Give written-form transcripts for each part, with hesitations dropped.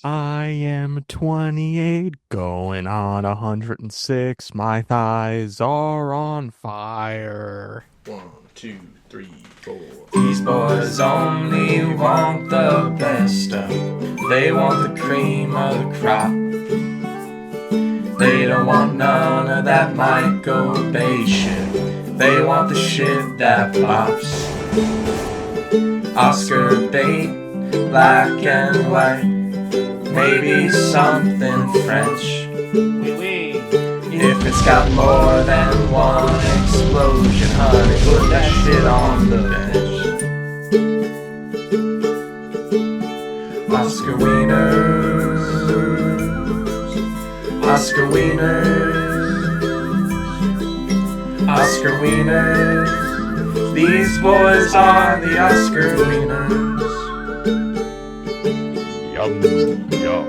I am 28, going on 106. My thighs are on fire. 1, 2, 3, 4. These boys only want the best stuff. They want the cream of the crop. They don't want none of that Michael Bay shit. They want the shit that pops. Oscar bait, black and white. Maybe something French. If it's got more than one explosion, honey, put that shit on the bench. Oscar Wieners, Oscar Wieners, Oscar Wieners. These boys are the Oscar Wieners. Yum, yum.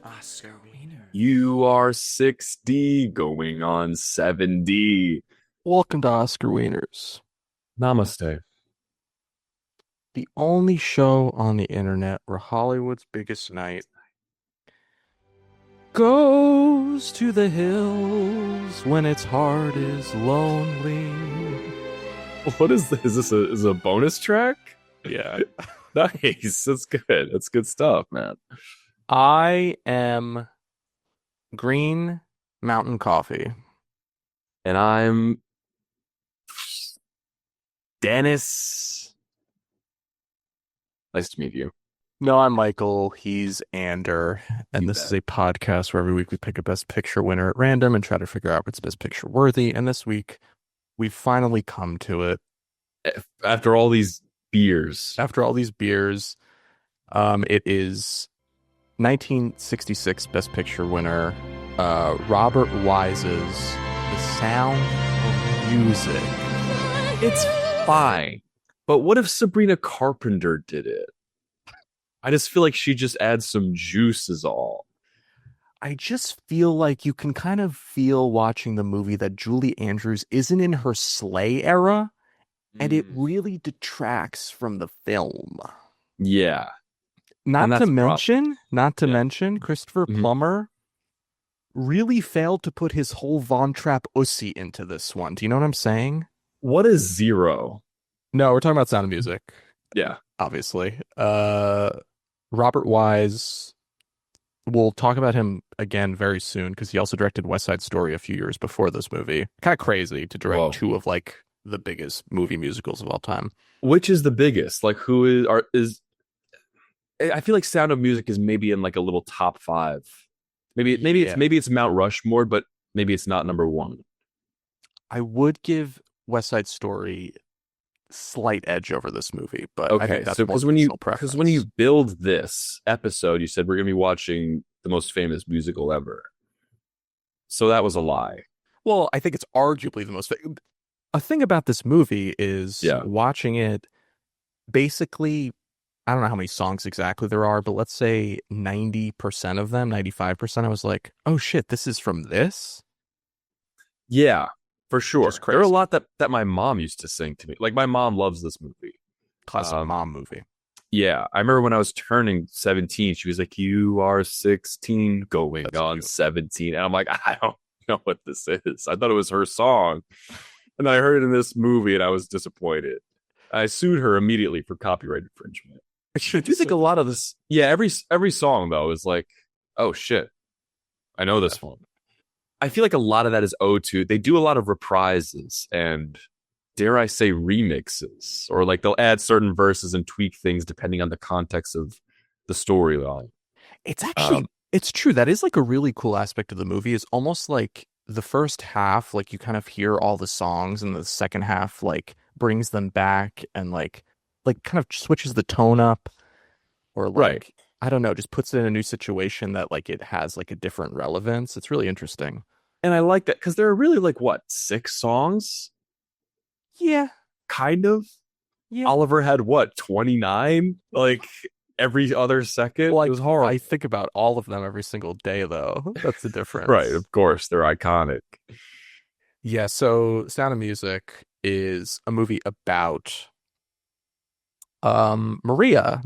Oscar Wieners. You are 6D going on 7D. Welcome to Oscar Wieners, Namaste. the only show on the internet where Hollywood's biggest night goes to the hills when its heart is lonely. What is this? Is this a bonus track? Yeah. Nice. That's good. That's good stuff, man. I am Green Mountain Coffee. And I'm Dennis. Nice to meet you. No, I'm Michael. He's Ander. And You this bet. is a podcast where every week we pick a Best Picture winner at random and try to figure out if it's Best Picture worthy. And this week, we've finally come to it. After all these beers. After all these beers, it is 1966 Best Picture winner, Robert Wise's The Sound of Music. It's fine. But what if Sabrina Carpenter did it? I just feel like she just adds some juice is all. I just feel like you can kind of feel watching the movie that Julie Andrews isn't in her Slay era, and it really detracts from the film. Yeah. Not And to that's mention, Yeah. Christopher Mhm. Plummer really failed to put his whole Von Trapp Ussie into this one. Do you know what I'm saying? What is Zero? No, we're talking about Sound of Music, Yeah. obviously. Robert Wise, we'll talk about him again very soon because he also directed West Side Story a few years before this movie. Kind of crazy to direct Whoa. two of like the biggest movie musicals of all time. Which is the biggest? Like, who is? I feel like Sound of Music is maybe in like a little top 5. Maybe Yeah. it's Mount Rushmore, but maybe it's not number 1. I would give West Side Story slight edge over this movie, but I Okay, think that's so more because when you personal build this episode, you said we're gonna be watching the most famous musical ever. So that was a lie. Well, I think it's arguably the most. A thing about this movie is Yeah. watching it. Basically, I don't know how many songs exactly there are, but let's say 90% of them, 95%. I was like, oh shit, this is from this. Yeah, for sure. Just There are a crazy. lot that my mom used to sing to me. Like my mom loves this movie. Classic mom movie. Yeah, I remember when I was turning 17, she was like, "You are 16, going That's on cute. 17." And I'm like, I don't know what this is. I thought it was her song. And then I heard it in this movie and I was disappointed. I sued her immediately for copyright infringement. I do think a lot of this, yeah, every song though is like, oh shit, I know this one. I feel like a lot of that is owed to, they do a lot of reprises and dare I say remixes, or like they'll add certain verses and tweak things depending on the context of the storyline. It's actually, it's true. That is like a really cool aspect of the movie. Is almost like the first half, like you kind of hear all the songs, and the second half like brings them back and like kind of switches the tone up, or like, Right. I don't know, just puts it in a new situation that like it has like a different relevance. It's really interesting. And I like that because there are really like what, 6 songs? Yeah. Kind of. Yeah. Oliver had what, 29? Like every other second? Well, it was horrible. I think about all of them every single day, though. That's the difference. Right, of course, they're iconic. Yeah, so Sound of Music is a movie about Maria,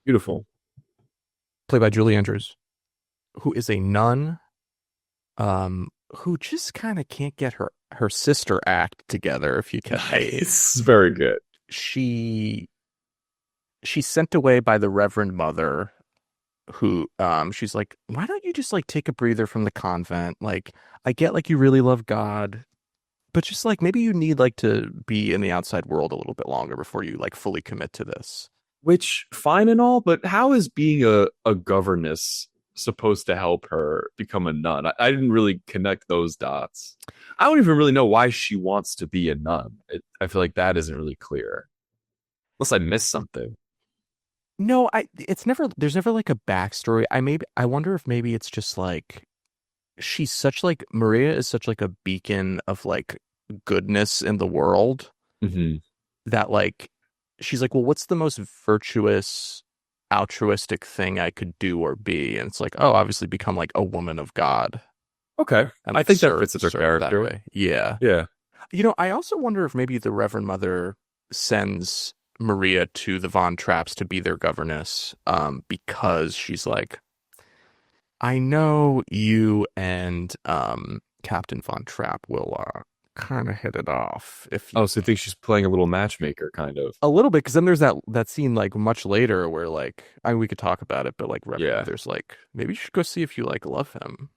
Beautiful. played by Julie Andrews, who is a nun, who just kind of can't get her sister act together, if you catch me. Nice. Very good. She she's sent away by the Reverend Mother, who she's like, why don't you just like take a breather from the convent? Like, I get like you really love God, but just like maybe you need like to be in the outside world a little bit longer before you like fully commit to this. Which fine and all, but how is being a governess supposed to help her become a nun? I didn't really connect those dots. I don't even really know why she wants to be a nun. I feel like that isn't really clear, unless I missed something. No, it's never there's never like a backstory. I wonder if maybe it's just like she's such like Maria is such like a beacon of like goodness in the world Hmm. that like she's like, well, what's the most virtuous, altruistic thing I could do or be? And it's like, oh, obviously become like a woman of God Okay, and I like think that fits with her serve that character. way. Yeah. Yeah. I also wonder if maybe the Reverend Mother sends Maria to the Von Trapps to be their governess, because she's like, I know you and Captain Von Trapp will kind of hit it off if Oh, so I think she's playing a little matchmaker, kind of. a little bit, because then there's that scene like much later where like I mean, we could talk about it, but like Reverend Yeah. Mother's like, maybe you should go see if you like love him.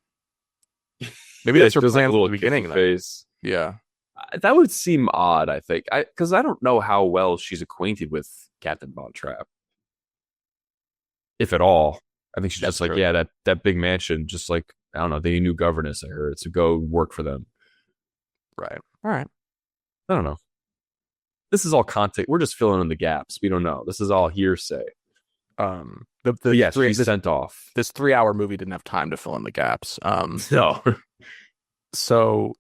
Maybe Yeah, that's she her does like plan a from little the beginning. kissy Then. face. Yeah, That would seem odd, I think. Because I don't know how well she's acquainted with Captain Von Trapp, if at all. I think she's that's just like, true. yeah, that big mansion, just like, I don't know, they need a new governess, I heard, so go work for them. Right. All right. I don't know. This is all content. We're just filling in the gaps. We don't know. This is all hearsay. The But yes, three she's sent off. this 3 hour movie didn't have time to fill in the gaps. No. So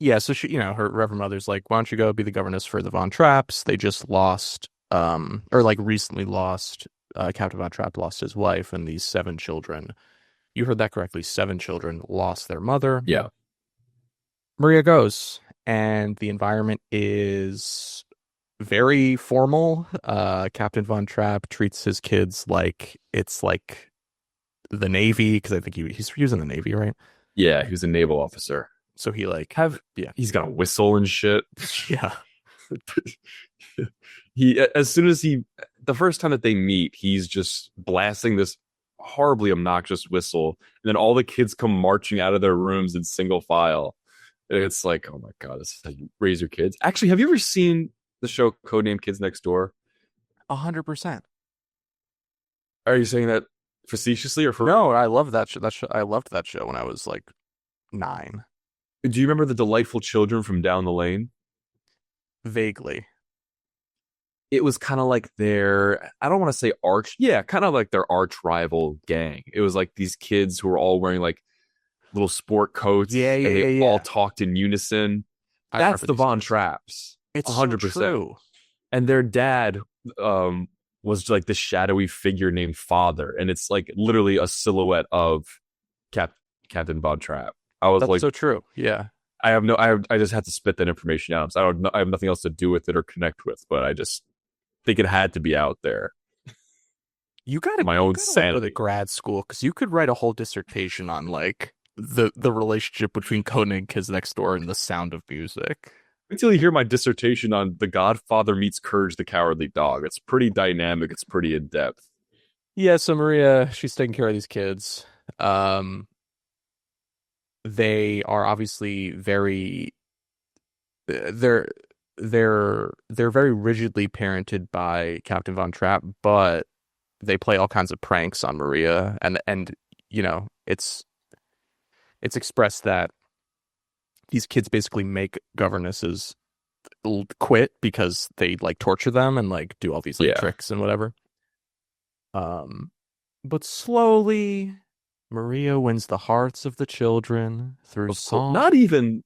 yeah, so she, her Reverend Mother's like, why don't you go be the governess for the Von Trapps? They just lost, or like recently lost, Captain Von Trapp lost his wife and these 7 children. You heard that correctly. 7 children lost their mother. Yeah. Maria goes, and the environment is very formal. Captain Von Trapp treats his kids like it's like the Navy, because I think he was in the Navy, right? Yeah, he was a naval officer. So he like yeah He's got a whistle and shit. yeah As soon as the first time that they meet, he's just blasting this horribly obnoxious whistle, and then all the kids come marching out of their rooms in single file. And it's like, oh my god, this is how you raise your kids. Actually, have you ever seen the show Codename Kids Next Door? 100%. Are you saying that facetiously or for No, I love that show. I loved that show when I was like 9. Do you remember the delightful children from down the lane? Vaguely. It was kind of like I don't want to say kind of like their arch rival gang. It was like these kids who were all wearing like little sport coats, Yeah, and they all talked in unison. I That's remember the these Von guys. Trapps. It's 100%. so true. And their dad was like the shadowy figure named Father, and it's like literally a silhouette of Captain Von Trapp. I was That's like, so true. Yeah. I just had to spit that information out. So I have nothing else to do with it or connect with, but I just think it had to be out there. You gotta My own go to sanity. grad school, because you could write a whole dissertation on like the relationship between Conan and Kids Next Door and the Sound of Music. Until you hear my dissertation on The Godfather meets Courage the Cowardly Dog. It's pretty dynamic. It's pretty in depth. Yeah, so Maria, she's taking care of these kids. They are obviously very they're they're very rigidly parented by Captain Von Trapp, but they play all kinds of pranks on Maria, and it's expressed that these kids basically make governesses quit because they like torture them and like do all these like tricks and whatever. But slowly Maria wins the hearts of the children through song. Not even,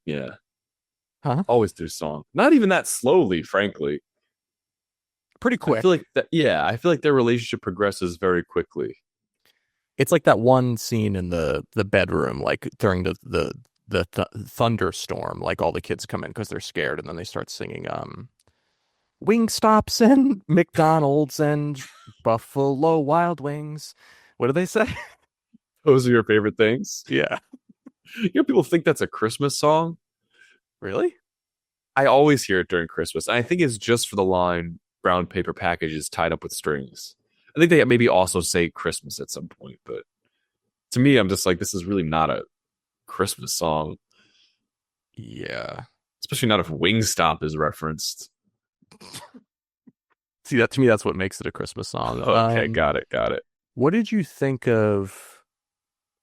Huh? always through song. Not even that slowly, frankly. Pretty quick. I feel like I feel like their relationship progresses very quickly. It's like that one scene in the bedroom, like during the thunderstorm, like all the kids come in because they're scared, and then they start singing Wingstops and McDonald's and Buffalo Wild Wings. What do they say? Those are your favorite things? Yeah. You know, people think that's a Christmas song. Really? I always hear it during Christmas. And I think it's just for the line brown paper packages tied up with strings. I think they maybe also say Christmas at some point, but to me, I'm just like, this is really not a Christmas song, Yeah. especially not if Wingstop is referenced. See, that to me, that's what makes it a Christmas song. Okay, got it, got it. What did you think of,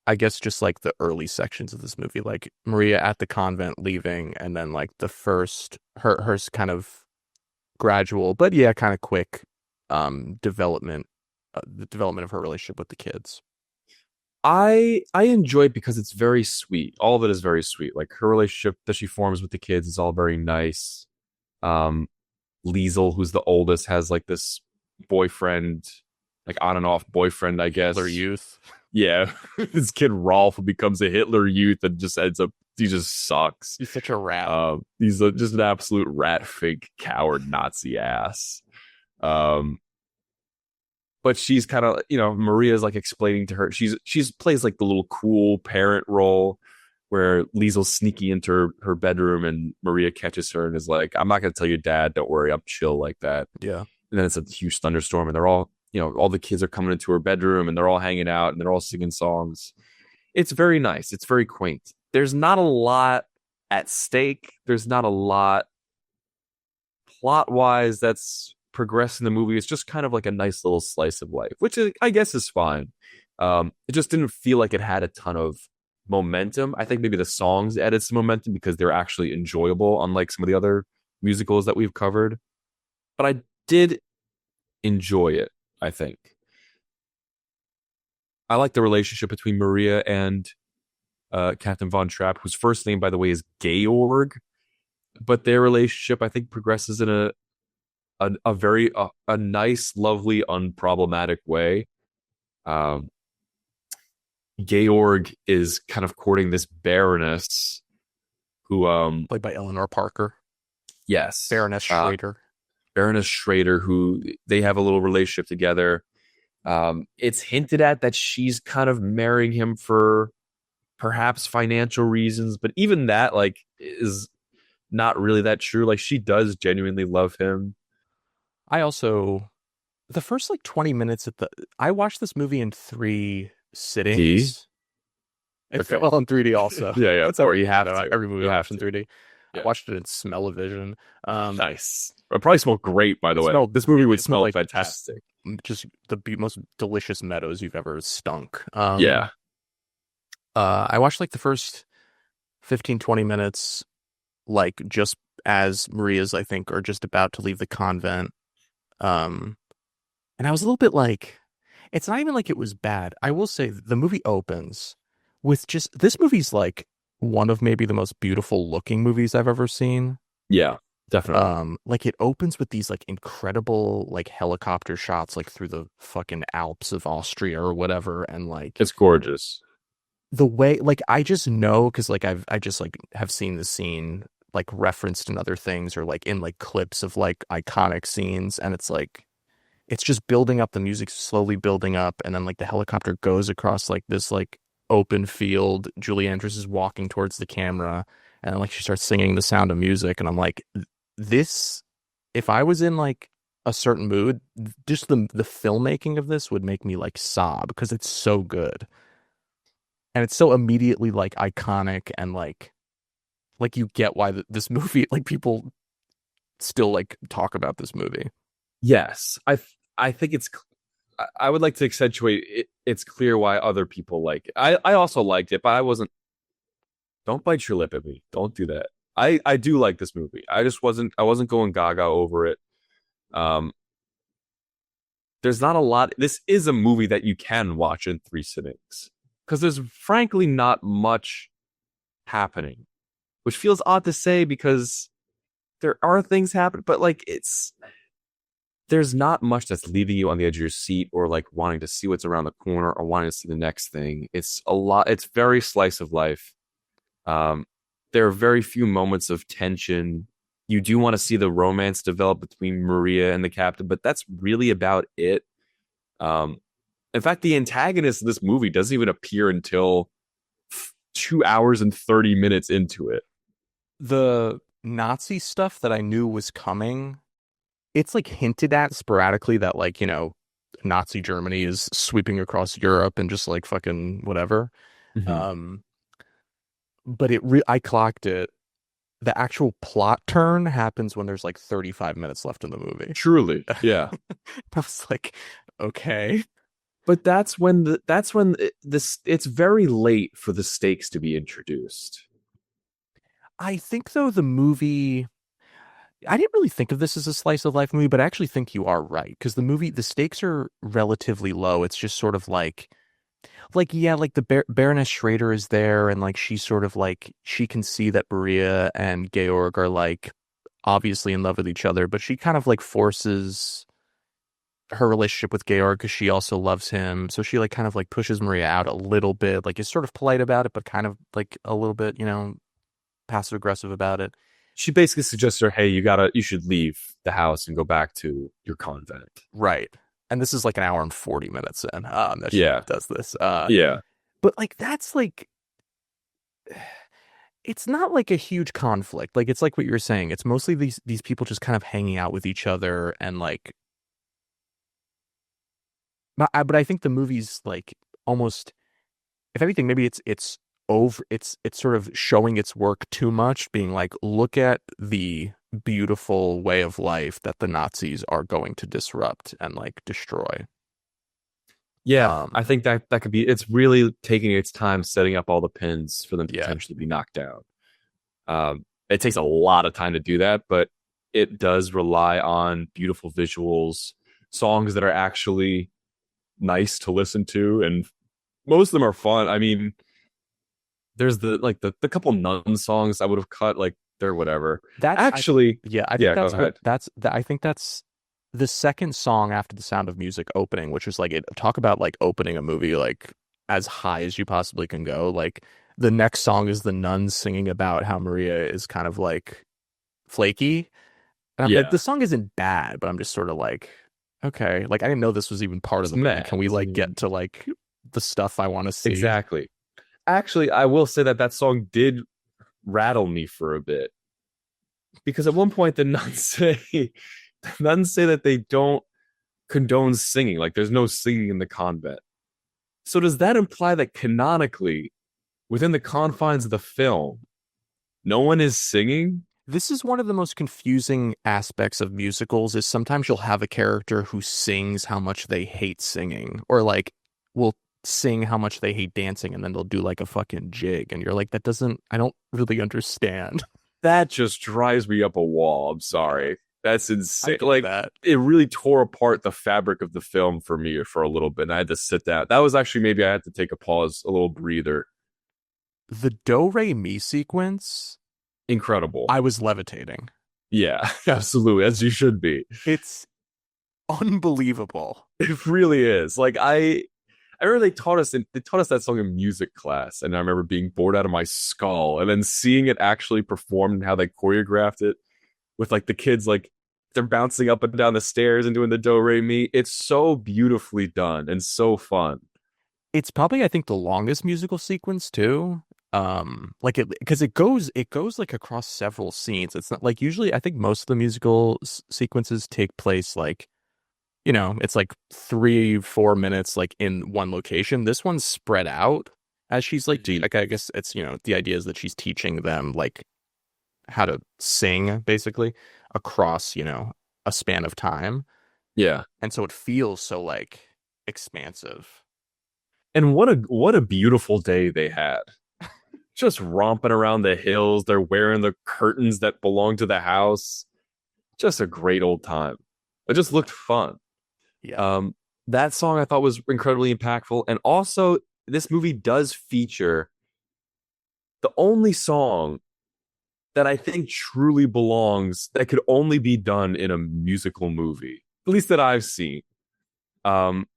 I guess, just like the early sections of this movie, like Maria at the convent leaving, and then like the first her kind of gradual, but yeah, kind of quick development, the development of her relationship with the kids. I enjoy it because it's very sweet. All of it is very sweet. Like her relationship that she forms with the kids is all very nice. Um, Liesel, who's the oldest, has like this boyfriend, like on and off boyfriend, I guess. Their youth. Yeah, this kid Rolf, who becomes a Hitler Youth and just ends up, he just sucks. He's such a rat. Just an absolute rat fake coward Nazi ass. Um, but she's kind of, you know, Maria's like explaining to her, she's plays like the little cool parent role where Liesel's sneaky into her bedroom and Maria catches her and is like, I'm not gonna tell your dad, don't worry, I'm chill like that. Yeah. And then it's a huge thunderstorm and they're all, you know, all the kids are coming into her bedroom and they're all hanging out and they're all singing songs. It's very nice. It's very quaint. There's not a lot at stake. There's not a lot plot wise that's progressing the movie. It's just kind of like a nice little slice of life, which I guess is fine. It just didn't feel like it had a ton of momentum. I think maybe the songs added some momentum because they're actually enjoyable, unlike some of the other musicals that we've covered. But I did enjoy it, I think. I like the relationship between Maria and Captain Von Trapp, whose first name, by the way, is Georg. But their relationship, I think, progresses in a very nice, lovely, unproblematic way. Georg is kind of courting this Baroness who Played by Eleanor Parker. Yes. Baroness Schrader. Baroness Schrader, who they have a little relationship together. It's hinted at that she's kind of marrying him for perhaps financial reasons, but even that like is not really that true. Like she does genuinely love him. I also, the first like 20 minutes I watched this movie in 3 sittings. It Okay. fit well in 3D also. Yeah, yeah. That's how you have to. every movie You I have watched in to. 3D. Yeah. I watched it in smell-o-vision. Nice. It probably smelled great, by the way. This movie would It smell smelled like fantastic. just the most delicious meadows you've ever stunk. Yeah. I watched like the first 15, 20 minutes, like just as Maria's, I think, are just about to leave the convent. And I was a little bit like, it's not even like it was bad. I will say the movie opens with just, this movie's like one of maybe the most beautiful looking movies I've ever seen. Yeah, definitely. Like it opens with these like incredible like helicopter shots like through the fucking Alps of Austria or whatever, and like It's gorgeous. the way like I just know because like I just like have seen the scene like referenced in other things or like in like clips of like iconic scenes, and it's like it's just building up, the music slowly building up, and then like the helicopter goes across like this like open field. Julie Andrews is walking towards the camera, and then like she starts singing The Sound of Music, and I'm like, this, if I was in like a certain mood, just the filmmaking of this would make me like sob because it's so good. And it's so immediately like iconic, and like you get why this movie, like people still like talk about this movie. Yes, I think it's. I would like to accentuate it. It's clear why other people like it. I also liked it, but I wasn't. Don't bite your lip at me. Don't do that. I do like this movie. I just wasn't. I wasn't going gaga over it. There's not a lot. This is a movie that you can watch in 3 sittings because there's frankly not much happening, which feels odd to say because there are things happening, but like there's not much that's leaving you on the edge of your seat or like wanting to see what's around the corner or wanting to see the next thing. It's a lot. It's very slice of life. There are very few moments of tension. You do want to see the romance develop between Maria and the captain, but that's really about it. Um, in fact, the antagonist of this movie doesn't even appear until 2 hours and 30 minutes into it. The Nazi stuff that I knew was coming, it's like hinted at sporadically that like, Nazi Germany is sweeping across Europe and just like fucking whatever. Mhm. Um, but I clocked it. The actual plot turn happens when there's like 35 minutes left in the movie. Truly, I yeah. was like, okay. But this it's very late for the stakes to be introduced. I think though I didn't really think of this as a slice of life movie, but I actually think you are right because the stakes are relatively low. It's just sort of yeah, like the Baroness Schrader is there, and like she's sort of like she can see that Maria and Georg are like obviously in love with each other, but she kind of like forces her relationship with Georg because she also loves him. So she like kind of like pushes Maria out a little bit, like is sort of polite about it, but kind of like a little bit, passive aggressive about it. She basically suggests to her, "Hey, you should leave the house and go back to your convent." Right. And this is like an hour and 40 minutes in that she Yeah, does this. yeah, But like that's like it's not like a huge conflict. Like it's like what you were saying. It's mostly these people just kind of hanging out with each other and like but I think the movie's like almost if anything maybe it's over it's sort of showing its work too much being like look at the beautiful way of life that the Nazis are going to disrupt and like destroy. yeah. Um I think that could be. It's really taking its time setting up all the pins for them to yeah. potentially be knocked down. It takes a lot of time to do that, but it does rely on beautiful visuals, songs that are actually nice to listen to, and most of them are fun. I mean, there's the couple nun songs I would have cut, like they're whatever. That's I Actually, Yeah, I think yeah, go that's what ahead. I think that's the second song after the Sound of Music opening, which is like it talk about like opening a movie like as high as you possibly can go. Like the next song is the nuns singing about how Maria is kind of like flaky. The Yeah, song isn't bad, but I'm just sort of like, okay, like I didn't know this was even part of it's the movie. meh. Can we like get to like the stuff I want to see? Exactly. Actually, I will say that that song did rattle me for a bit because at one point the nuns say that they don't condone singing, like there's no singing in the convent. So does that imply that canonically, within the confines of the film, no one is singing? This is one of the most confusing aspects of musicals is sometimes you'll have a character who sings how much they hate singing or like will sing how much they hate dancing and then they'll do like a fucking jig and you're like that doesn't I don't really understand. That just drives me up a wall. I'm sorry. That's I insane. get Like that. it really tore apart the fabric of the film for me for a little bit. And I had to sit down. That was actually maybe I had to take a pause, a little breather. The do re mi sequence, Incredible. I was levitating. Yeah, absolutely. As you should be. It's unbelievable. It really is. Like I remember they taught us that song in music class, and I remember being bored out of my skull, and then seeing it actually performed and how they choreographed it with like the kids like they're bouncing up and down the stairs and doing the do re mi. It's so beautifully done and so fun. It's probably I think the longest musical sequence too. Like it because it goes like across several scenes. It's not like usually I think most of the musical sequences take place like it's like 3 4 minutes like in one location. This one's spread out as she's like I guess it's the idea is that she's teaching them like how to sing basically across a span of time, Yeah. and so it feels so like expansive. And what a beautiful day they had. Just romping around the hills. They're wearing the curtains that belong to the house. Just a great old time. It just looked fun. Yeah. Um, that song I thought was incredibly impactful. And also, this movie does feature the only song that I think truly belongs that could only be done in a musical movie, at least that I've seen. Um,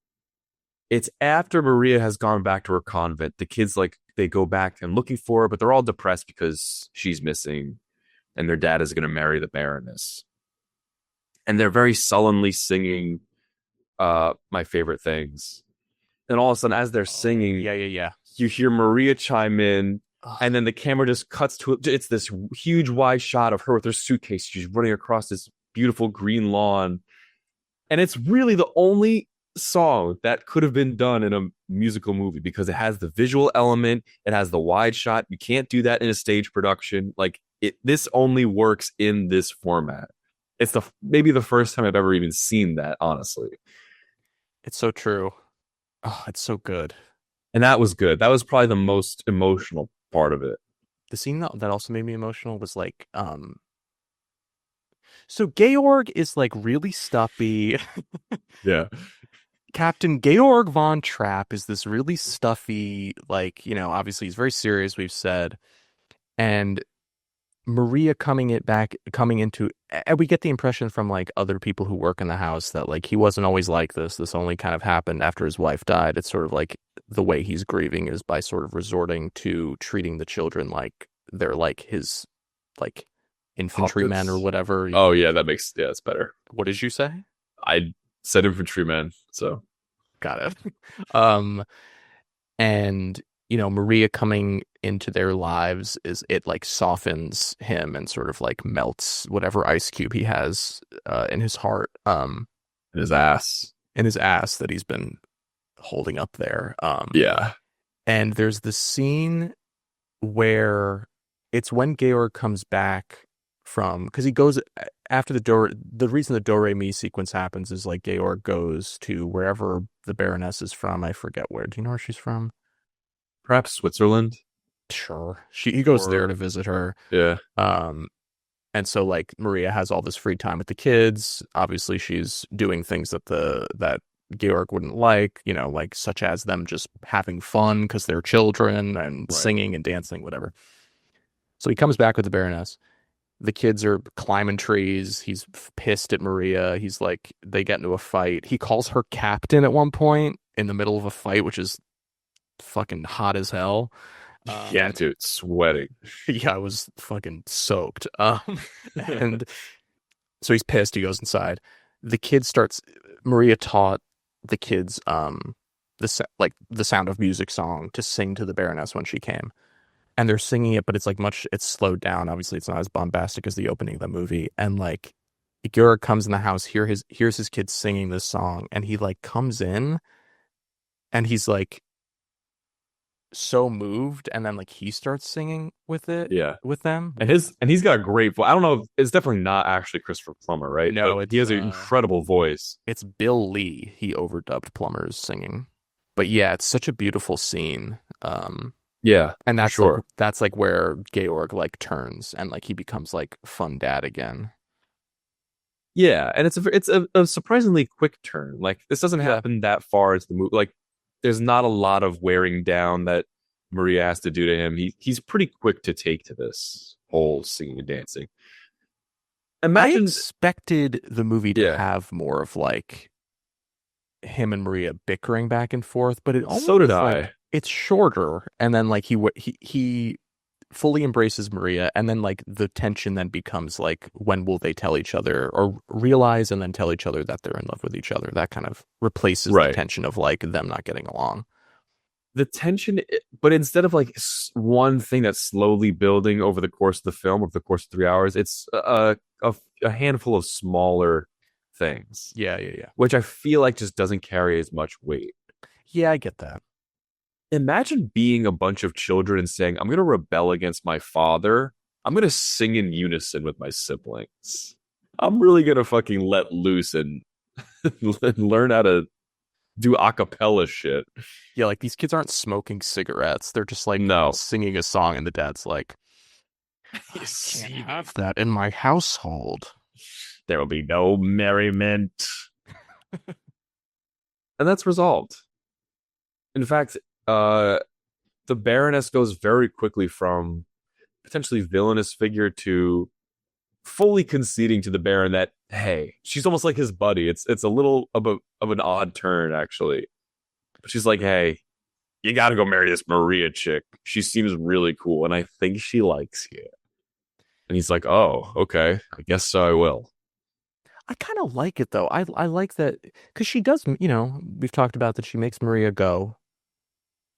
it's after Maria has gone back to her convent. The kids like they go back and looking for her, but they're all depressed because she's missing. and their dad is going to marry the Baroness. And they're very sullenly singing my favorite things. And all of a sudden, as they're singing, Yeah, yeah, yeah. you hear Maria chime in, Ugh. and then the camera just cuts to it. It's this huge wide shot of her with her suitcase. She's running across this beautiful green lawn. And it's really the only song that could have been done in a musical movie because it has the visual element, it has the wide shot. You can't do that in a stage production. Like this only works in this format. It's maybe the first time I've ever even seen that, honestly. It's so true. Oh, it's so good. And that was good. That was probably the most emotional part of it. The scene that also made me emotional was like, so Georg is like really stuffy. Yeah. Captain Georg von Trapp is this really stuffy, like, obviously he's very serious, we've said. And Maria coming into, and we get the impression from like other people who work in the house that like he wasn't always like this. This only kind of happened after his wife died. It's sort of like the way he's grieving is by sort of resorting to treating the children like they're like his like infantrymen or whatever. Oh yeah, it's better. What did you say? I said infantrymen, so got it. And Maria coming into their lives it like softens him and sort of like melts whatever ice cube he has in his heart, in his ass that he's been holding up there. Yeah. And there's this scene where it's when Georg comes back because he goes after the reason the do re mi sequence happens is like Georg goes to wherever the Baroness is from. I forget where. Do you know where she's from? Perhaps Switzerland. Sure. He goes there to visit her. Yeah. And so like Maria has all this free time with the kids. Obviously she's doing things that Georg wouldn't like, like such as them just having fun because they're children and singing and dancing, whatever. So he comes back with the Baroness. The kids are climbing trees. He's pissed at Maria. He's like, they get into a fight. He calls her captain at one point in the middle of a fight, which is fucking hot as hell. Yeah, dude, sweating. Yeah, I was fucking soaked. And so he's pissed. He goes inside. The kid starts. Maria taught the kids the Sound of Music song to sing to the Baroness when she came. And they're singing it, but it's like it's slowed down. Obviously, it's not as bombastic as the opening of the movie. And like, Georg comes in the house, hears his kids singing this song, and he like comes in, and he's like so moved, and then like he starts singing with it, with them. And he's got a great voice. I don't know, it's definitely not actually Christopher Plummer, right? No, he has an incredible voice. It's Bill Lee. He overdubbed Plummer's singing, but yeah, it's such a beautiful scene. Yeah, and that's sure. That's like where Georg like turns and like he becomes like fun dad again. Yeah, and it's a surprisingly quick turn. Like this doesn't happen that far into the movie. Like there's not a lot of wearing down that Maria has to do to him. He's pretty quick to take to this whole singing and dancing. I expected the movie to have more of like him and Maria bickering back and forth, but it almost so did I. It's shorter, and then like he fully embraces Maria, and then like the tension then becomes like when will they tell each other or realize and then tell each other that they're in love with each other. That kind of replaces the tension of like them not getting along. The tension, but instead of like one thing that's slowly building over the course of the film, over the course of 3 hours, it's a handful of smaller things. Yeah. Which I feel like just doesn't carry as much weight. Yeah, I get that. Imagine being a bunch of children and saying, I'm going to rebel against my father. I'm going to sing in unison with my siblings. I'm really going to fucking let loose and learn how to do a cappella shit. Yeah, like these kids aren't smoking cigarettes. They're just like singing a song, and the dad's like, I can't have that in my household. There will be no merriment. And that's resolved. In fact, the Baroness goes very quickly from potentially villainous figure to fully conceding to the Baron that, hey, she's almost like his buddy. It's a little of an odd turn, actually. But she's like, hey, you gotta go marry this Maria chick. She seems really cool, and I think she likes you. And he's like, "Oh, okay, I guess so. I will." I kind of like it though. I like that because she does, we've talked about that she makes Maria go.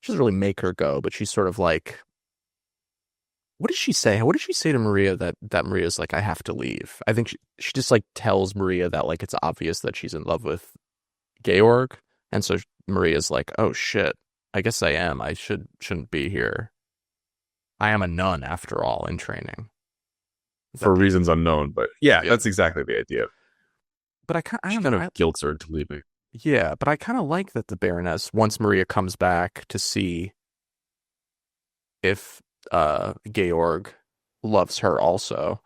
She doesn't really make her go, but she's sort of like, what does she say? What does she say to Maria that Maria's like, I have to leave? I think she just like tells Maria that like it's obvious that she's in love with Georg, and so Maria's like, oh shit, I guess I am. I shouldn't be here. I am a nun after all in training. Is For that the reasons unknown. But yeah, yeah? that's exactly the idea. But I She don't know. kind of guilts her into leaving. Yeah, but I kind of like that the Baroness, once Maria comes back to see if Georg loves her also,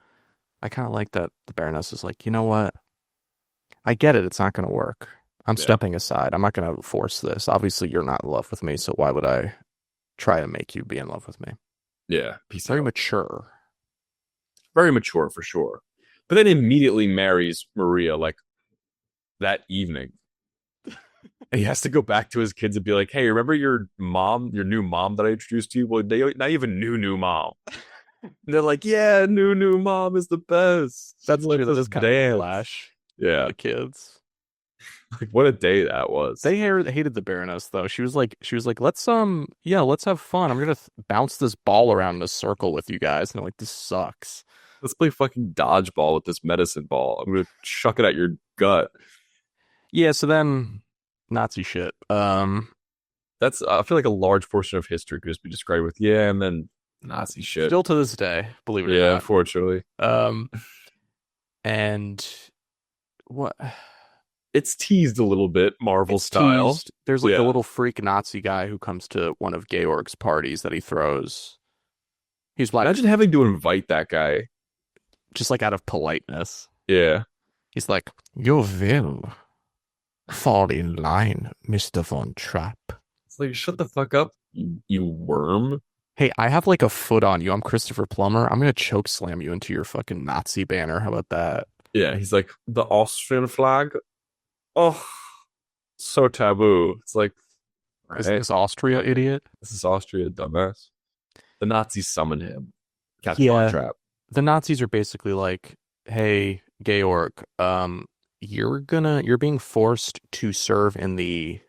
I kind of like that the Baroness is like, you know what? I get it. It's not going to work. I'm Yeah, stepping aside. I'm not going to force this. Obviously, you're not in love with me, so why would I try to make you be in love with me? yeah. Peace Very out. mature. Very mature for sure. But then immediately marries Maria like that evening. And he has to go back to his kids and be like, "Hey, remember your mom, your new mom that I introduced to you? Well, they not even new mom." And they're like, "Yeah, new mom is the best. That's Let true. That us is kind of a dance." flash for Yeah, the kids. like what a day that was. They hated the Baroness though. She was like, let's have fun. I'm gonna bounce this ball around in a circle with you guys. And they're like, this sucks. Let's play fucking dodgeball with this medicine ball. I'm gonna chuck it at your gut. Yeah. So then, Nazi shit. That's I feel like a large portion of history could just be described with yeah, and then Nazi shit. Still to this day, believe it or Yeah, not. unfortunately. Um, and what? It's teased a little bit, Marvel It's style. teased. There's like a Yeah. little freak Nazi guy who comes to one of Georg's parties that he throws. He's like, Imagine having to invite that guy. just like out of politeness. Yeah. He's like, you will fall in line, Mr. Von Trapp. It's like, shut the fuck up, you worm. Hey, I have like a foot on you. I'm Christopher Plummer. I'm gonna choke slam you into your fucking Nazi banner. How about that? Yeah, he's like, the Austrian flag? Oh, so taboo. It's like, Is right, this Austria, idiot? this is Austria, dumbass. The Nazis summon him. Captain Von Yeah. Trapp. The Nazis are basically like, hey, Georg, you're being forced to serve in the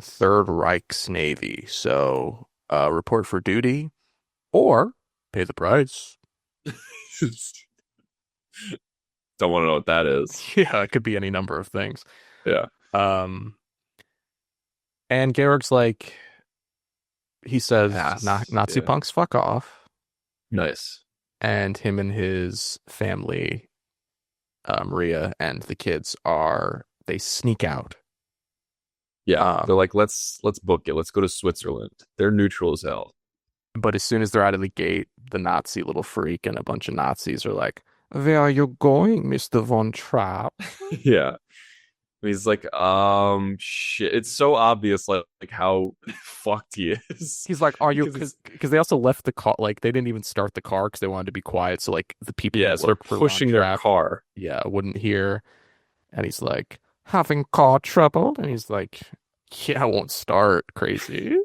Third Reich's Navy. So, report for duty or pay the price. Don't want to know what that is. Yeah, it could be any number of things. Yeah. Um, and Georg's like, he says, Pass. Nazi Yeah. punks, fuck off. Nice. And him and his family, Maria and the kids they sneak out. Yeah. They're like, let's book it. Let's go to Switzerland. They're neutral as hell. But as soon as they're out of the gate, the Nazi little freak and a bunch of Nazis are like, where are you going, Mr. Von Trapp? Yeah. And he's like, shit. It's so obvious, like how fucked he is. He's like, are you? Because Because they also left the car, like they didn't even start the car because they wanted to be quiet. So like the people, yeah, who so they're work for pushing Von their Trapp, car. yeah, wouldn't hear. And he's like, having car trouble, and he's like, yeah, I won't start, crazy.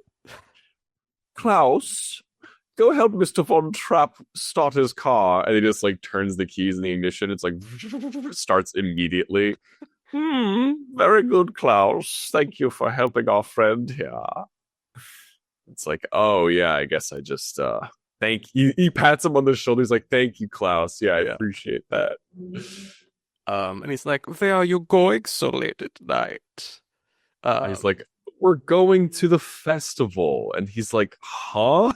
Klaus, go help Mr. Von Trapp start his car. And he just like turns the keys in the ignition. It's like starts immediately. Very good, Klaus. Thank you for helping our friend here. It's like, oh yeah, I guess I just thank you. He pats him on the shoulder. He's like, thank you, Klaus. Yeah, I appreciate that. And he's like, where are you going so late at night? He's like, we're going to the festival. And he's like, huh?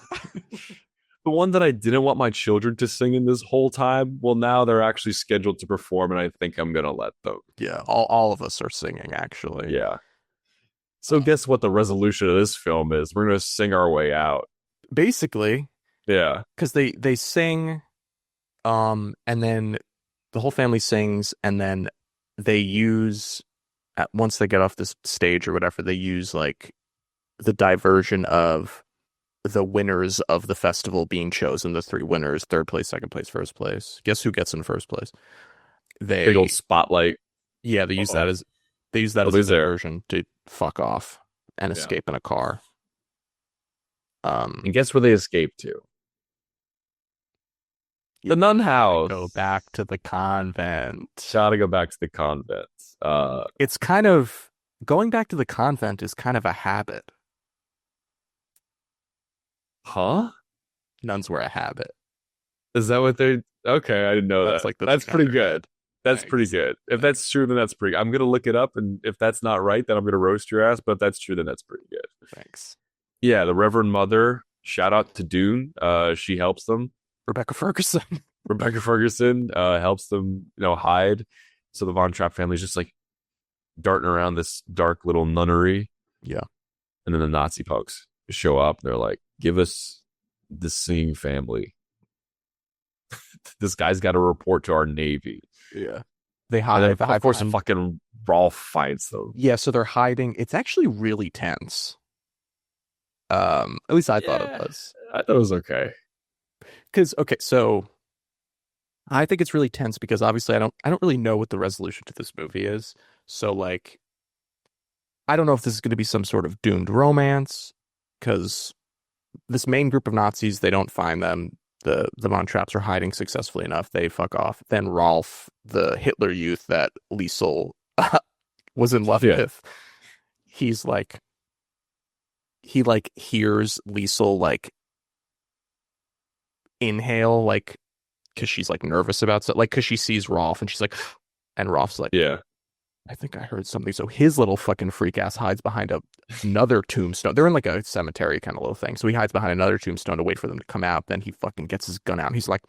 The one that I didn't want my children to sing in this whole time. Well, now they're actually scheduled to perform, and I think I'm gonna let them. yeah, all of us are singing actually. Yeah. So guess what the resolution of this film is? We're gonna sing our way out. Basically, Yeah. because they sing, and then the whole family sings, and then they use once they get off this stage or whatever, they use like the diversion of the winners of the festival being chosen, the three winners, third place, second place, first place. Guess who gets in first place? Big old spotlight. Yeah, they use that as a diversion to fuck off and escape in a car. And guess where they escape to? You The nun gotta go house. back to the convent. Gotta go back to the convent. It's kind of going back to the convent is kind of a habit. huh? Nuns were a habit. Is that what they're okay? I didn't know That's that. like the That's pretty kind of good. That's pretty things. good. If that's true, then that's pretty. I'm gonna look it up, and if that's not right, then I'm gonna roast your ass. But if that's true, then that's pretty good. Thanks. Yeah, the Reverend Mother. Shout out to Dune. She helps them. Rebecca Ferguson. Rebecca Ferguson helps them, hide. So the Von Trapp family's just like darting around this dark little nunnery, Yeah. and then the Nazi punks show up. They're like, "Give us the singing family. This guy's got to report to our navy." Yeah. They And then, hide. of course, fucking Rolf finds them. Yeah, so they're hiding. It's actually really tense. At least I thought it Yeah, was. I thought it was okay. Because okay, so I think it's really tense because obviously I don't really know what the resolution to this movie is. So like I don't know if this is going to be some sort of doomed romance because this main group of Nazis, they don't find them. The Von Trapps are hiding successfully enough. They fuck off. Then Rolf, the Hitler youth that Liesel was in love Yeah, with, he's like he like hears Liesel like inhale like because she's like nervous about stuff, like because she sees Rolf and she's like, and Rolf's like, yeah, I think I heard something. So his little fucking freak ass hides behind another tombstone. They're in like a cemetery kind of little thing. So he hides behind another tombstone to wait for them to come out. Then he fucking gets his gun out. And he's like,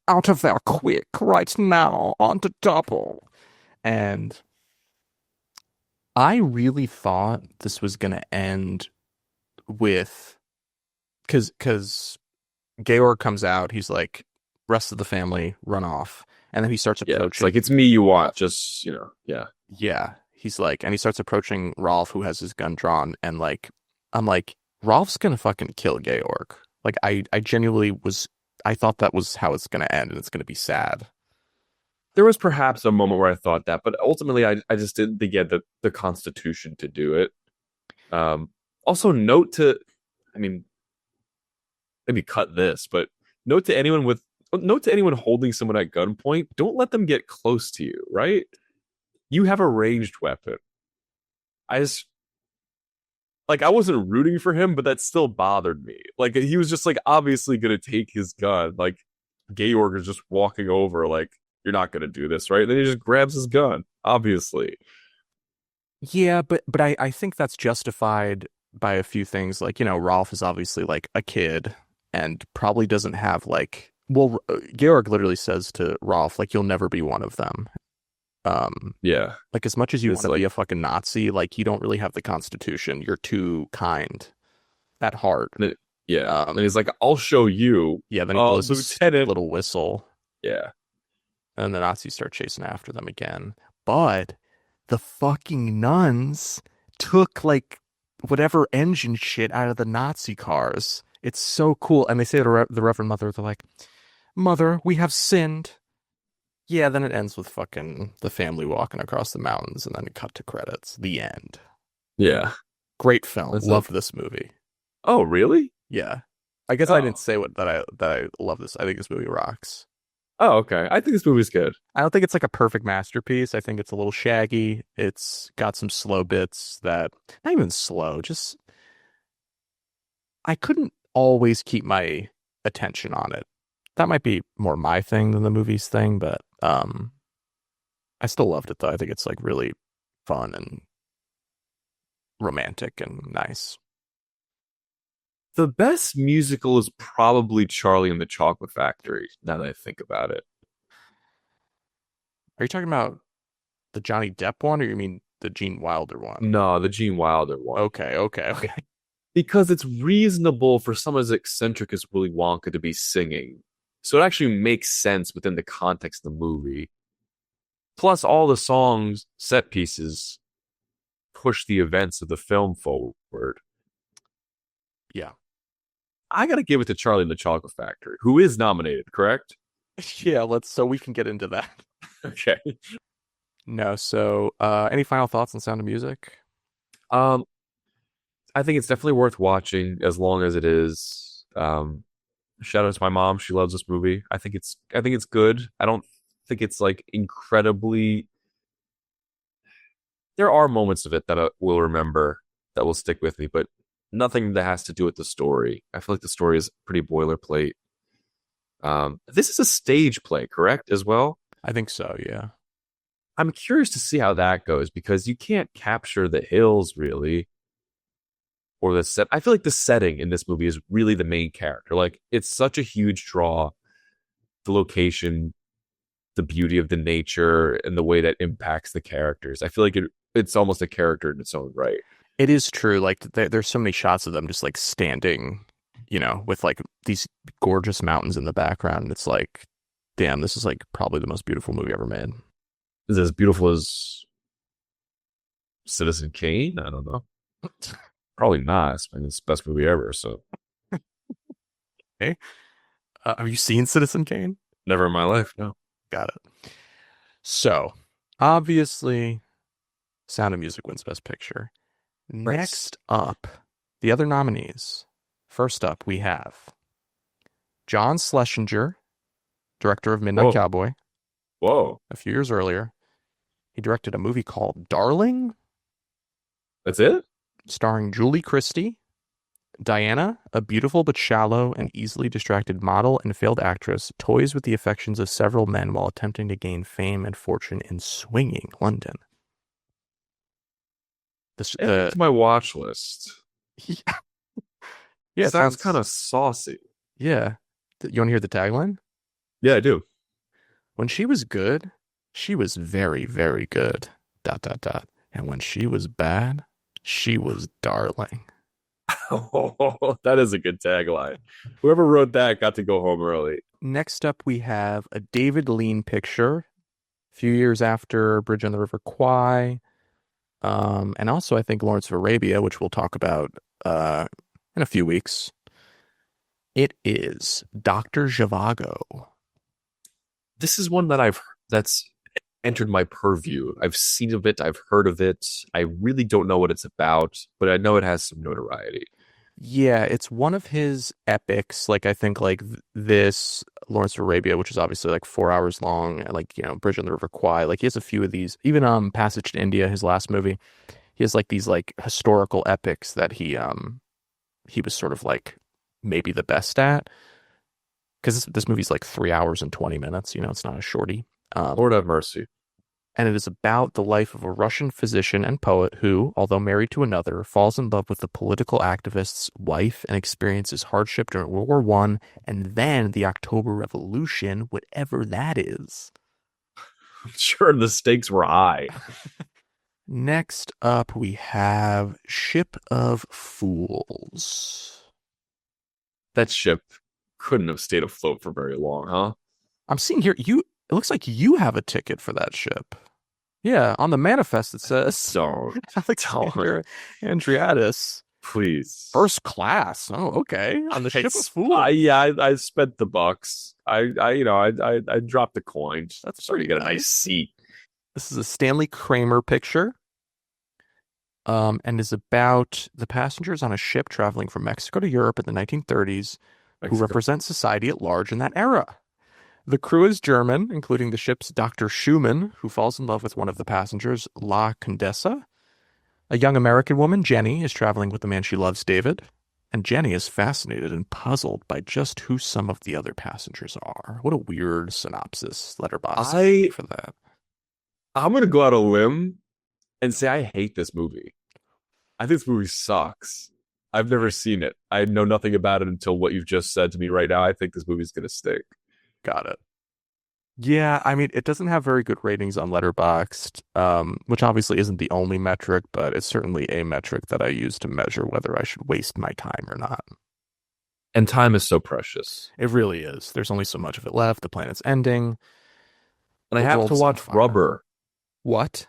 out of there quick, right now, on to double. And I really thought this was gonna end with because Georg comes out. He's like, rest of the family run off. And then he starts yeah. It's approaching. like it's me you want. Just yeah, Yeah, he's like, and he starts approaching Rolf, who has his gun drawn, and like, I'm like, Rolf's gonna fucking kill Georg. Like, I genuinely was, I thought that was how it's gonna end, and it's gonna be sad. there was perhaps a moment where I thought that, but ultimately I just didn't think he had the constitution to do it. Also I mean, maybe cut this, but note to anyone with note to anyone holding someone at gunpoint, don't let them get close to you, right? You have a ranged weapon. I just like I wasn't rooting for him, but that still bothered me. Like he was just like obviously gonna take his gun. Like Georg is just walking over, like, you're not gonna do this, right? And then he just grabs his gun, obviously. Yeah, but I think that's justified by a few things. Like, Rolf is obviously like a kid and probably doesn't have like, well, Georg literally says to Rolf, like, you'll never be one of them. Yeah. Like as much as you want It's to be like a fucking Nazi, like you don't really have the Constitution. You're too kind at heart. yeah. And Um, he's like, I'll show you. yeah, then he blows his Lieutenant. little whistle, Yeah. and the Nazis start chasing after them again. But the fucking nuns took like whatever engine shit out of the Nazi cars. It's so cool. And they say to the Reverend Mother, they're like, Mother, we have sinned. Yeah, then it ends with fucking the family walking across the mountains, and then it cut to credits. The end. Yeah. Great film. That's Loved this movie. Oh, really? Yeah. I guess I Oh. didn't say that I love this. I think this movie rocks. Oh, okay. I think this movie's good. I don't think it's like a perfect masterpiece. I think it's a little shaggy. It's got some slow bits that not even slow, just I couldn't always keep my attention on it. That might be more my thing than the movie's thing, but I still loved it though. I think it's like really fun and romantic and nice. The best musical is probably Charlie and the Chocolate Factory, now that I think about it. Are you talking about the Johnny Depp one or you mean the Gene Wilder one? No, the Gene Wilder one. Okay. Because it's reasonable for someone as eccentric as Willy Wonka to be singing. So it actually makes sense within the context of the movie. Plus, all the songs, set pieces, push the events of the film forward. Yeah. I gotta give it to Charlie and the Chocolate Factory, who is nominated, correct? Yeah, so we can get into that. Okay. No, so any final thoughts on Sound of Music? I think it's definitely worth watching as long as it is Shout out to my mom. She loves this movie. I think it's good. I don't think it's like incredibly. There are moments of it that I will remember that will stick with me, but nothing that has to do with the story. I feel like the story is pretty boilerplate. This is a stage play, correct, as well? I think so, yeah. I'm curious to see how that goes because you can't capture the hills really or the set. I feel like the setting in this movie is really the main character. Like it's such a huge draw, the location, the beauty of the nature, and the way that impacts the characters. I feel like it's almost a character in its own right. It is true. Like there's so many shots of them just like standing, with like these gorgeous mountains in the background. It's like, damn, this is like probably the most beautiful movie ever made. Is it as beautiful as Citizen Kane? I don't know. Probably not. I mean, it's the best movie ever. So Okay. Have you seen Citizen Kane? never in my life. No. Got it. So, obviously, Sound of Music wins Best Picture. Nice. Next up, the other nominees. First up, we have John Schlesinger, director of Midnight Whoa. Cowboy, Whoa. a few years earlier. He directed a movie called Darling, That's it? starring Julie Christie. Diana, a beautiful but shallow and easily distracted model and failed actress, toys with the affections of several men while attempting to gain fame and fortune in swinging London. It's my watch list. Yeah, it Sounds sounds kind of saucy. Yeah. You want to hear the tagline? Yeah, I do. When she was good, she was very, very good. ... And when she was bad, she was darling. Oh, that is a good tagline. Whoever wrote that got to go home early. Next up, we have a David Lean picture, a few years after Bridge on the River Kwai. And also, I think Lawrence of Arabia, which we'll talk about in a few weeks. It is Dr. Zhivago. This is one that's entered my purview. I've seen of it, I've heard of it. I really don't know what it's about, but I know it has some notoriety. Yeah, it's one of his epics. Like I think like this Lawrence of Arabia, which is obviously like 4 hours long, and like Bridge on the River Kwai. Like he has a few of these. Even Passage to India, his last movie, he has like these like historical epics that he was sort of like maybe the best at. Because this movie's like 3 hours and 20 minutes. It's not a shorty. Lord have mercy. And it is about the life of a Russian physician and poet who, although married to another, falls in love with the political activist's wife and experiences hardship during World War I and then the October Revolution, whatever that is. I'm sure the stakes were high. Next up, we have Ship of Fools. That ship couldn't have stayed afloat for very long, huh? I'm seeing here, it looks like you have a ticket for that ship. Yeah, on the manifest it says Don't. Alexander Andreadis. Please. First class. Oh, okay. On the Ship of Fools. I spent the bucks. I dropped the coin. That's so you pretty get a nice. nice seat. This is a Stanley Kramer picture. And is about the passengers on a ship traveling from Mexico to Europe in the 1930s who represent society at large in that era. The crew is German, including the ship's Dr. Schumann, who falls in love with one of the passengers, La Condesa. A young American woman, Jenny, is traveling with the man she loves, David. And Jenny is fascinated and puzzled by just who some of the other passengers are. What a weird synopsis, Letterboxd, for that. I'm going to go out on a limb and say I hate this movie. I think this movie sucks. I've never seen it. I know nothing about it until what you've just said to me right now. I think this movie's going to stink. Got it. Yeah, I mean, it doesn't have very good ratings on Letterboxd, which obviously isn't the only metric, but it's certainly a metric that I use to measure whether I should waste my time or not. And time is so precious. It really is. There's only so much of it left. The planet's ending. And I have to watch Rubber. What?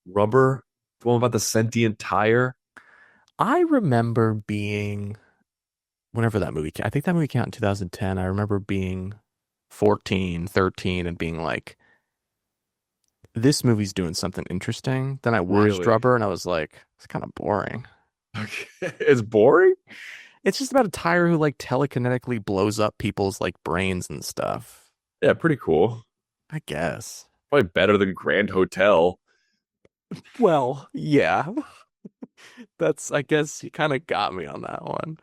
Rubber? The one about the sentient tire? I remember being, whenever that movie came, I think that movie came out in 2010. I remember being 14, 13 and being like, this movie's doing something interesting. Then I watched Rubber and I was like, it's kind of boring. Okay. It's boring? It's just about a tire who like telekinetically blows up people's like brains and stuff. Yeah, pretty cool. I guess. Probably better than Grand Hotel. Well, yeah. That's I guess you kind of got me on that one.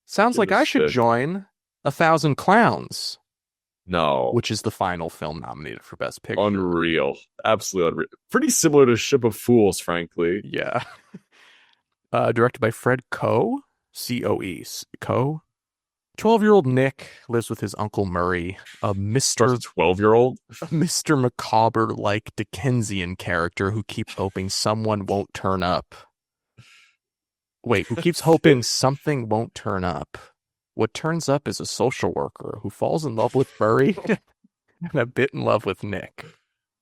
Sounds Give like a I should shit. join A Thousand Clowns, No. which is the final film nominated for Best Picture. Unreal. Absolutely unreal. Pretty similar to Ship of Fools, frankly. Yeah. Directed by Fred Coe, C-O-E, Coe. 12-year-old Nick lives with his Uncle Murray, a Starts Mr. a 12-year-old. Mr. Macabre-like Dickensian character who keeps hoping someone won't turn up. Wait, who keeps hoping something won't turn up. What turns up is a social worker who falls in love with Murray and a bit in love with Nick.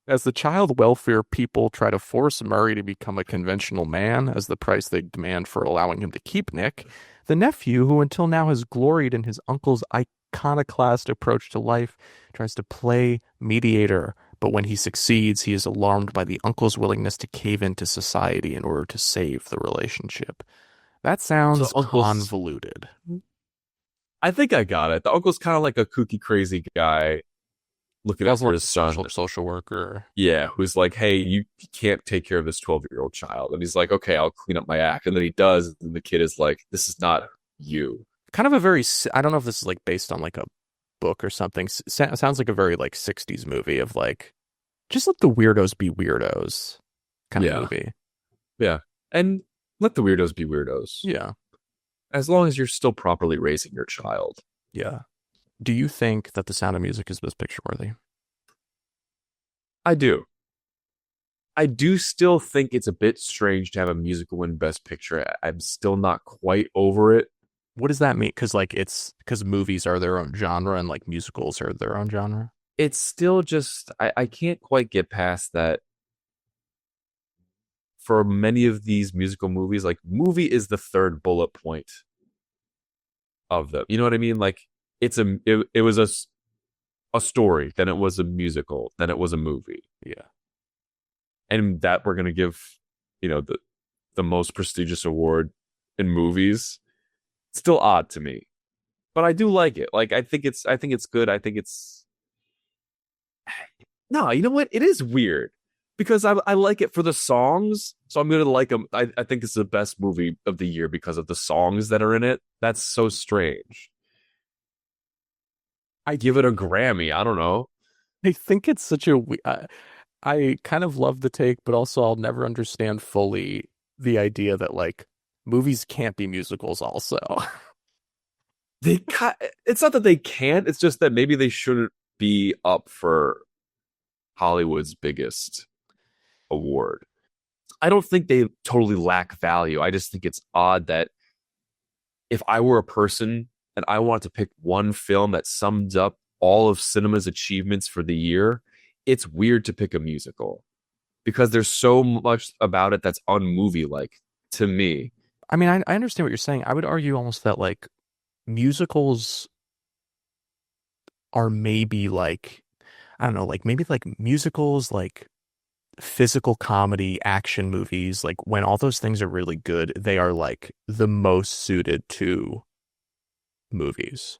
As the child welfare people try to force Murray to become a conventional man as the price they demand for allowing him to keep Nick, the nephew, who until now has gloried in his uncle's iconoclast approach to life, tries to play mediator. But when he succeeds, he is alarmed by the uncle's willingness to cave into society in order to save the relationship. That So sounds uncle's convoluted. I think I got it. The uncle's kind of like a kooky, crazy guy looking out for his son. Social worker. Yeah, who's like, hey, you can't take care of this 12-year-old child. And he's like, okay, I'll clean up my act. And then he does. And the kid is like, this is not you. Kind of a very, I don't know if this is like based on like a book or something. Sounds like a very like 60s movie of like, just let the weirdos be weirdos kind of movie. Yeah. And let the weirdos be weirdos. Yeah. As long as you're still properly raising your child. Yeah. Do you think that The Sound of Music is Best Picture worthy? I do. I do still think it's a bit strange to have a musical win Best Picture. I'm still not quite over it. What does that mean? Because like it's because movies are their own genre and like musicals are their own genre. It's still just I can't quite get past that. For many of these musical movies, like movie is the third bullet point of them. You know what I mean? Like it was a story, then it was a musical, then it was a movie. Yeah. And that we're gonna give, the most prestigious award in movies. Still odd to me. But I do like it. Like I think it's good. I think it's no, you know what? It is weird because I like it for the songs. So I'm gonna like them. I think it's the best movie of the year because of the songs that are in it. That's so strange. I give it a Grammy. I don't know. I think it's such a I kind of love the take, but also I'll never understand fully the idea that like movies can't be musicals also. It's not that they can't, it's just that maybe they shouldn't be up for Hollywood's biggest award. I don't think they totally lack value. I just think it's odd that if I were a person and I wanted to pick one film that sums up all of cinema's achievements for the year, it's weird to pick a musical because there's so much about it that's unmovie-like to me. I mean, I understand what you're saying. I would argue almost that like musicals are maybe like, I don't know, like maybe like musicals, like physical comedy, action movies, like when all those things are really good, they are like the most suited to movies.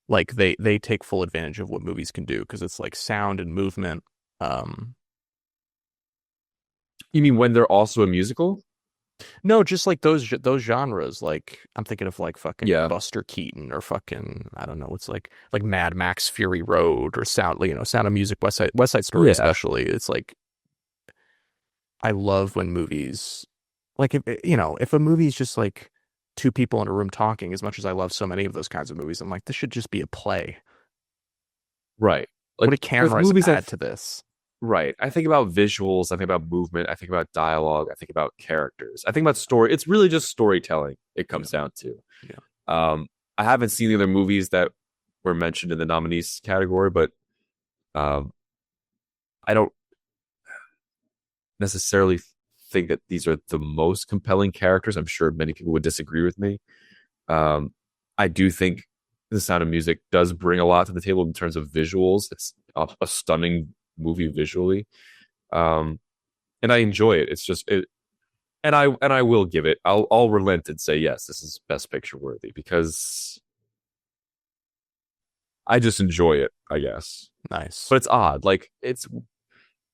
Like they take full advantage of what movies can do because it's like sound and movement. You mean when they're also a musical? No, just like those genres. Like I'm thinking of like fucking Yeah. Buster Keaton or fucking I don't know. It's like Mad Max Fury Road or Sound of Music, West Side Story especially. It's like I love when movies like if a movie is just like two people in a room talking. As much as I love so many of those kinds of movies, I'm like this should just be a play. Right. Like, what a camera movies add to this? Right. I think about visuals. I think about movement. I think about dialogue. I think about characters. I think about story. It's really just storytelling. It comes down to. Yeah. I haven't seen the other movies that were mentioned in the nominees category, but I don't necessarily think that these are the most compelling characters. I'm sure many people would disagree with me. I do think The Sound of Music does bring a lot to the table in terms of visuals. It's a stunning movie visually, and I enjoy it. It's just And I will give it. I'll relent and say yes, this is best picture worthy because I just enjoy it, I guess. Nice. But it's odd. Like it's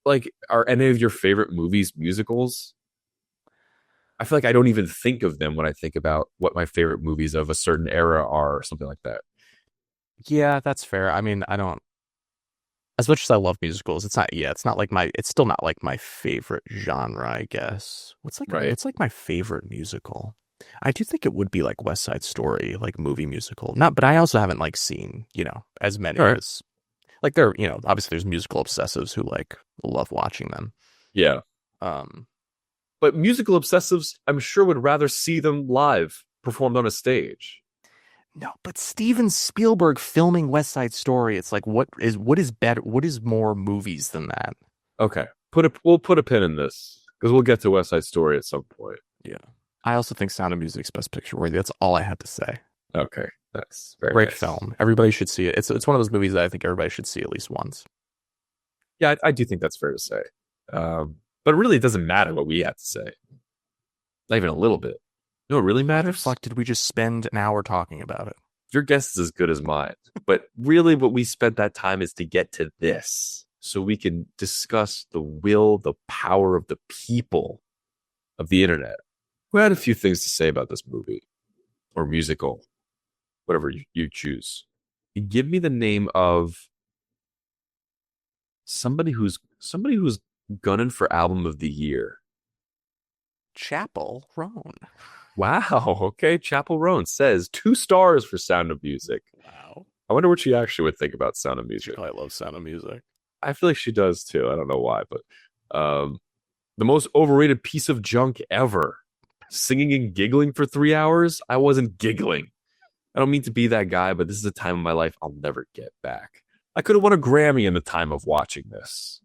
like are any of your favorite movies musicals? I feel like I don't even think of them when I think about what my favorite movies of a certain era are or something like that. Yeah, that's fair. I mean, I don't as much as I love musicals, it's not like it's still not like my favorite genre, I guess. Right. What's like my favorite musical? I do think it would be like West Side Story, like movie musical. Not, but I also haven't like seen, as many All right. as like there, obviously there's musical obsessives who like love watching them. Yeah. Um, But musical obsessives, I'm sure, would rather see them live performed on a stage. no, but Steven Spielberg filming West Side Story, it's like what is better, what is more movies than that? Okay. We'll put a pin in this because we'll get to West Side Story at some point. Yeah. I also think Sound of Music's best picture worthy. That's all I had to say. Okay. That's very Great nice. film. Everybody should see it. It's one of those movies that I think everybody should see at least once. Yeah, I do think that's fair to say. But really, it doesn't matter what we have to say. Not even a little bit. You know what really Why the matters? fuck did we just spend an hour talking about it? Your guess is as good as mine. But really, what we spent that time is to get to this so we can discuss the power of the people of the internet who had a few things to say about this movie or musical, whatever you choose. Give me the name of somebody who's gunning for album of the year. Chapel Roan. Wow. Okay. Chapel Roan says 2 stars for Sound of Music. Wow. I wonder what she actually would think about Sound of She Music. probably loves Sound of Music. I feel like she does too. I don't know why, but the most overrated piece of junk ever. Singing and giggling for 3 hours. I wasn't giggling. I don't mean to be that guy, but this is a time of my life I'll never get back. I could have won a Grammy in the time of watching this.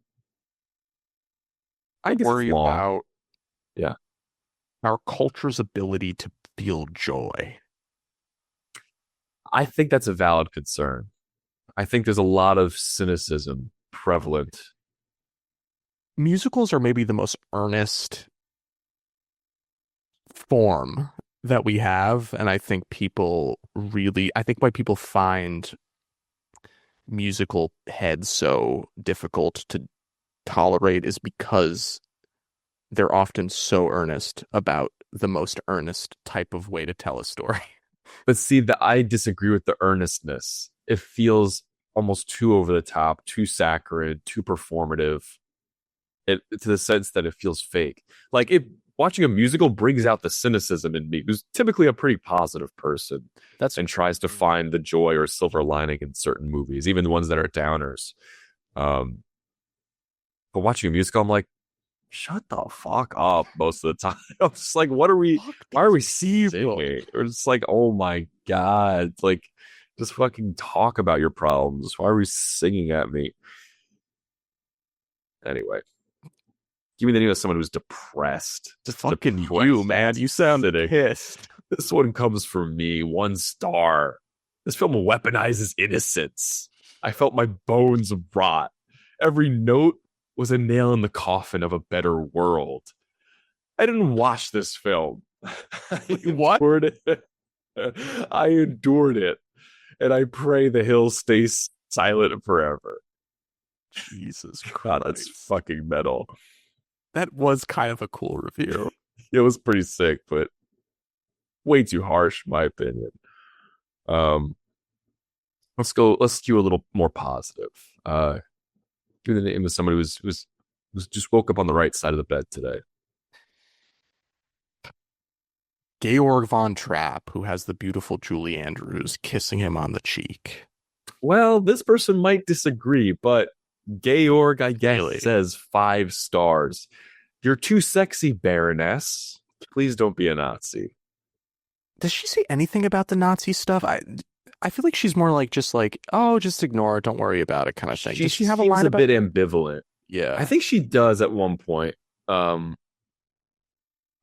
I guess Worry it's long. about Yeah. our culture's ability to feel joy. I think that's a valid concern. I think there's a lot of cynicism prevalent. Musicals are maybe the most earnest form that we have, and I think why people find musical heads so difficult to tolerate is because they're often so earnest about the most earnest type of way to tell a story. But see, I disagree with the earnestness. It feels almost too over the top, too saccharine, too performative. To the sense that it feels fake. Like watching a musical brings out the cynicism in me, who's typically a pretty positive person. And tries to find the joy or silver lining in certain movies, even the ones that are downers. But watching a musical, I'm like, shut the fuck up most of the time. I'm just like, why are we singing? Or it's like, oh my God. It's like, just fucking talk about your problems. Why are we singing at me? Anyway. Give me the name of someone who's depressed. Just fucking you, man. You sound pissed. This one comes from me. 1 star. This film weaponizes innocence. I felt my bones rot. Every note was a nail in the coffin of a better world. I didn't watch this film. What? I endured it. And I pray the hills stay silent forever. Jesus God, Christ. that's fucking metal. That was kind of a cool review. It was pretty sick, but way too harsh, in my opinion. Let's skew a little more positive. Give the name of somebody who's just woke up on the right side of the bed today. Georg von Trapp, who has the beautiful Julie Andrews kissing him on the cheek. Well, this person might disagree, but Georg, I guess, says 5 stars. You're too sexy, Baroness. Please don't be a Nazi. Does she say anything about the Nazi stuff? I feel like she's more like just ignore it, don't worry about it kind of thing. Does she have a line about a bit ambivalent? Yeah. I think she does at one point. I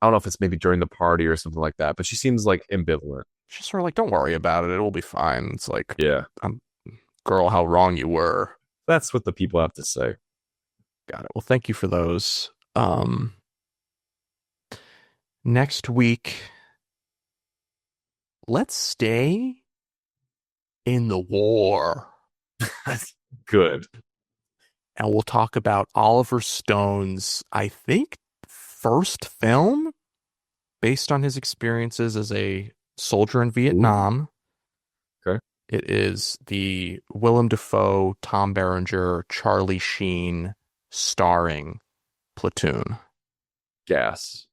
don't know if it's maybe during the party or something like that, but she seems like ambivalent. She's sort of like, don't worry about it, it'll be fine. It's like, yeah, girl, how wrong you were. That's what the people have to say. Got it. Well, thank you for those. Next week, let's stay in the war. Good. And we'll talk about Oliver Stone's, I think, first film based on his experiences as a soldier in Vietnam. Okay. It is the Willem Dafoe, Tom Berenger, Charlie Sheen starring Platoon. Gas.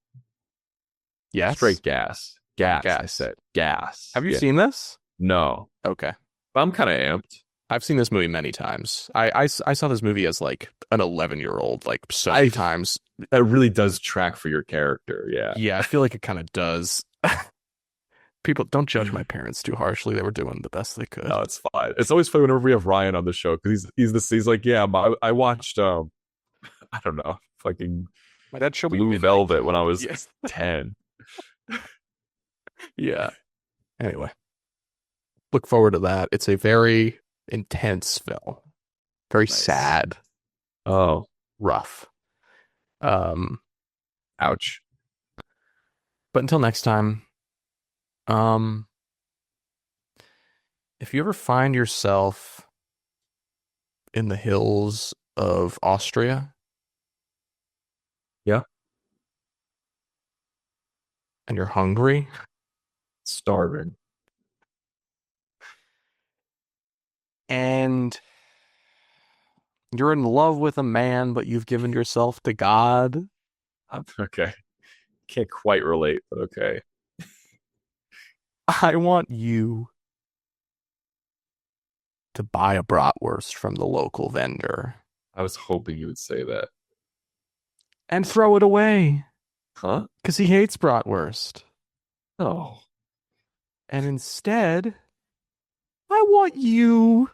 Yes? Straight gas. Gas. I Gas. said gas. Have you Yeah. seen this? No. Okay. But I'm kind of amped. I've seen this movie many times. I saw this movie as like an 11-year-old, like so many times. That really does track for your character. Yeah. Yeah, I feel like it kind of does. People don't judge my parents too harshly. They were doing the best they could. No, it's fine. It's always funny whenever we have Ryan on the show because he's like, yeah, I watched I don't know, fucking My dad showed me Blue Midnight Velvet when I Club. was Yes. 10. Yeah. Anyway, look forward to that. It's a very intense film. Very Nice. sad, Oh, rough. ouch. But until next time, if you ever find yourself in the hills of Austria, Yeah. and you're hungry, Starving. and you're in love with a man, but you've given yourself to God, Okay. Can't quite relate, but okay. I want you to buy a bratwurst from the local vendor I was hoping you would say that. and throw it away Huh? because he hates bratwurst. Oh. And instead, I want you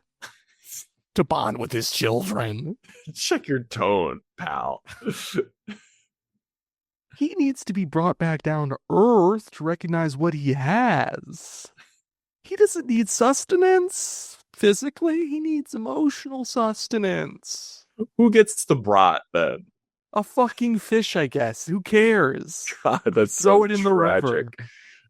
to bond with his children. Check your tone, pal. He needs to be brought back down to earth to recognize what he has. He doesn't need sustenance physically, he needs emotional sustenance. Who gets the brat then? A fucking fish, I guess. Who cares? God, that's Throw so it in tragic. the river.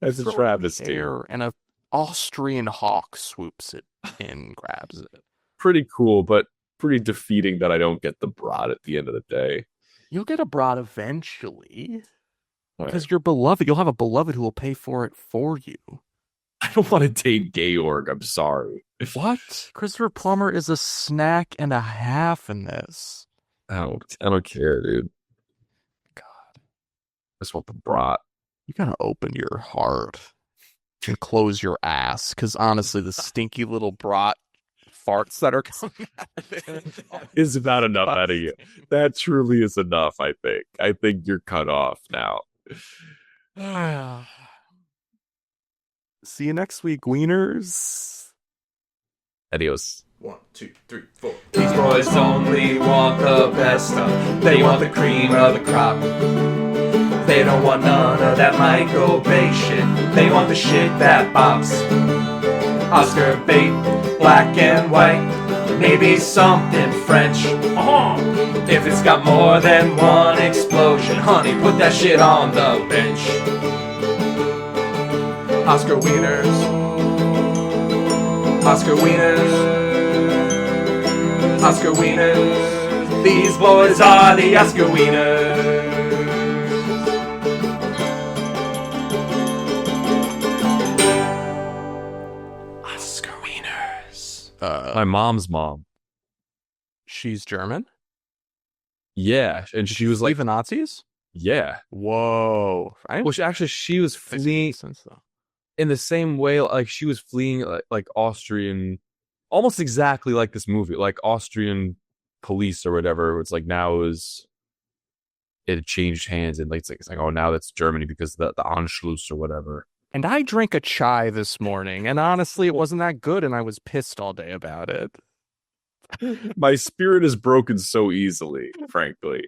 That's a Throw it in the travesty. air, and a Austrian hawk swoops it and grabs it. Pretty cool, but pretty defeating that I don't get the brat at the end of the day. You'll get a brat eventually. All Because right. you're beloved. You'll have a beloved who will pay for it for you. I don't want to date Georg. I'm sorry. What? Christopher Plummer is a snack and a half in this. I don't care, dude. God. I just want the brat. You gotta open your heart and close your ass. Because honestly, the stinky little brat farts that are coming out of it Is about enough out of you. That truly is enough, I think. I think you're cut off now. See you next week, Wieners. Adios. 1, 2, 3, 4. These boys only want the best stuff. They want the cream of the crop. They don't want none of that Michael Bay shit. They want the shit that bops. Oscar bait, black and white. Maybe something French. If it's got more than one explosion, honey, put that shit on the bench. Oscar Wieners. Oscar Wieners. Oscar Wieners. These boys are the Oscar Wieners. Oscar Wieners. My mom's mom. She's German? Yeah. And she was like, Leave the Nazis? yeah. Whoa. Well, she was fleeing Sense, though. in the same way, like she was fleeing like Austrian, almost exactly like this movie, like Austrian police or whatever. It's like now it had changed hands and it's like oh now that's Germany because the Anschluss or whatever. And I drank a chai this morning, and honestly, it wasn't that good, and I was pissed all day about it. My spirit is broken so easily, frankly.